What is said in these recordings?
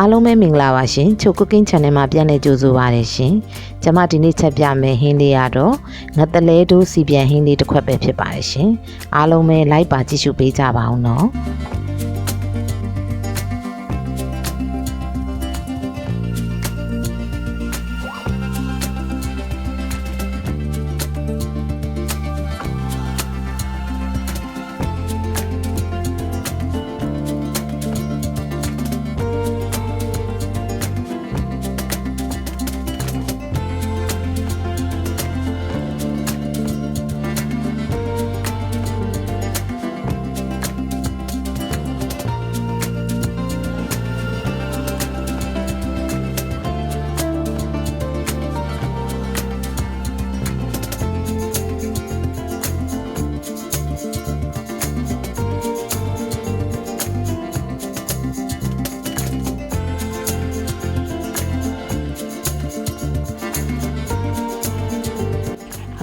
အားလုံးပဲမင်္ဂလာပါရှင်ချို cooking channel မှာပြန်လည်ကြိုဆိုပါရရှင်ကျွန်မဒီနေ့ချက်ပြမယ်ဟင်းလေးကတော့ငတလဲဒိုးစီပြန်ဟင်းလေးတစ်ခွက်ပဲဖြစ်ပါတယ်ရှင်အားလုံးပဲလိုက်ပါကြည့်ရှုပေးကြပါအောင်နော်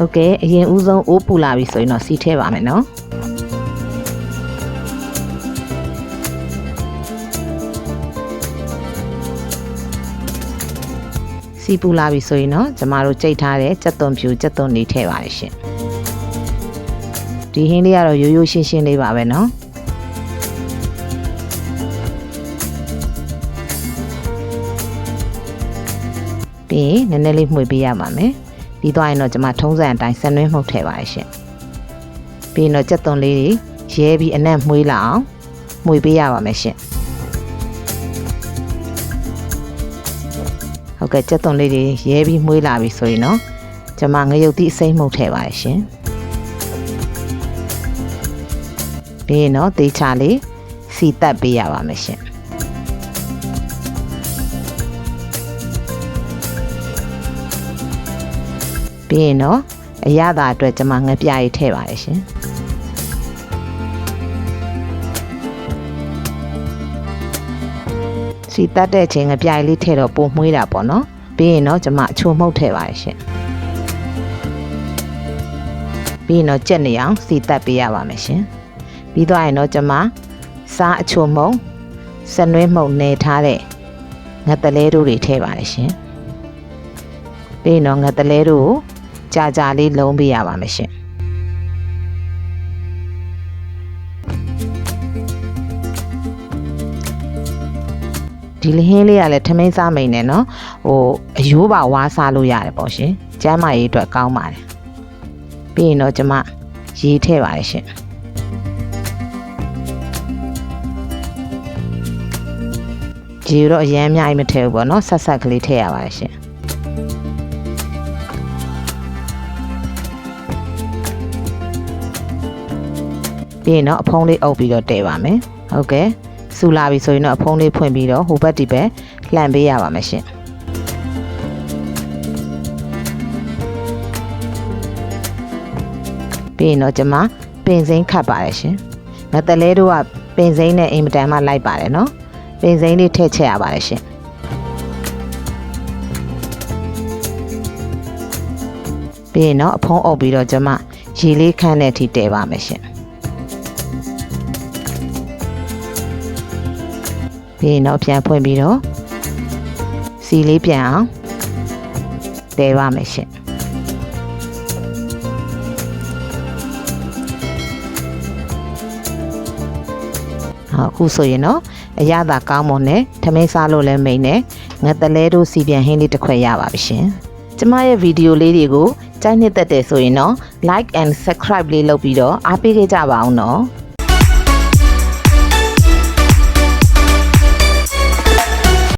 โอเคအရင်ဦးဆုံးအိုးပူလာပြီဆိုရင်တော့စီးထဲပါမယ်နော်စီးပူလာပြီဆိုရင်တော့ကျမတို့ကြိတ်ထားတဲ့ကြက်သွန်ဖြူကြက်သွန်လေးထည့်ပါရရှင်ဒီဟင်းလေးကတော့ရိုးရိုးရှင်းရှင်းလေးပါပဲနော်ပြီးနည်းနည်းလေးမှွေပေးရပါမယ်ပြီးသွားရင်တော့ကျွန်မထုံးစံအတိုင်းဆန်နွှဲမှုတ်ထည့်ပါရရှင်ပြီးရင်တော့ကြက်သွန်လေးတွေရဲပြီးအနက်မှွေးလာအောင်မှွေပေးရပါမယ်ရှင်ဟုတ်ကဲ့ကြက်သွန်လေးတွေရဲပြီးမှွေးလာပြီဆိုရင်တော့ကျွန်မငရုတ်သီးအစိမ်းမှုတ်ထည့်ပါရရှင်ပြီးရင်တော့သေချာလေးစီတက်ပေးရပါမယ်ရှင်ပြီးရင်တော့အရသာအတွက်ကျွန်မငပြရေးထည့်ပါရရှင်စီတက်တဲ့အချိန်ငပြရေးလေးထည့်တော့ပိုမှွေးတာပေါ့နော်ပြီးရင်တော့ကျွန်မအချိုမှုတ်ထည့်ပါရရှင်ပြီးရင်တော့ကြက်နေအောင်စီတက်ပေးရပါမယ်ရှင်ပြီးသွားရင်တော့ကျွန်မစားအချိုမှုတ်စနွှဲမှုတ်နေထားတဲ့ငတလဲတို့တွေထည့်ပါရရှင်ပြီးရင်တော့ငတလဲတို့ကြာကြာလေးလုံးပေးရပါမယ်ရှင်ဒီလဟင်းလေးကလည်းထမင်းစားမိန်နဲ့နော်အယိုးပါဝါးစားလို့ရတယ်ပေါ့ရှင်ကျန်းမာရေးအတွက်ကောင်းပါတယ်ပြီးရင်တော့ကျွန်မရေးထည့်ပါရရှင်ရေတော့အရမ်းအများကြီးမထည့်ဘူးပေါ့နော်ဆက်ဆက်ကလေးထည့်ရပါရရှင်ပြီးရင်တော့အဖုံးလေးအုပ်ပြီးတော့တည်ပါမယ်ဟုတ်ကဲ့စူလာပြီဆိုရင်တော့အဖုံးလေးဖွင့်ပြီးတော့ဟိုဘက်ဒီဘက်လှန်ပေးရပါမယ်ရှင်ပြီးရင်တော့ကျွန်မပင်စိမ်းခတ်ပါတယ်ရှင်ငတလဲတို့ကပင်စိမ်းနဲ့အင်မတန်မှလိုက်ပါတယ်နော်ပင်စိမ်းလေးထည့်ချက်ရပါတယ်ရှင်ပြီးရင်တော့အဖုံးအုပ်ပြီးတော့ကျွန်မရေလေးခန့်တဲ့အထိတည်ပါမယ်ရှင်ပြီးရင်တော့ပြန်ဖွင့်ပြီးတော့စီလေးပြန်အောင်တည်ပါမယ်ရှင်အခုဆိုရင်တော့အရသာကောင်းမွန်နဲ့ထမင်းစားလို့လည်းမိန်နဲ့ငတလဲတို့စီပြန်ဟင်းလေးတစ်ခွက်ရပါပြီရှင်ကျမရဲ့ဗီဒီယိုလေးတွေကိုကြိုက်နှစ်သက်တယ်ဆိုရင်တော့ like and subscribe လေးလုပ်ပြီးတော့အားပေးခဲ့ကြပါအောင်နော်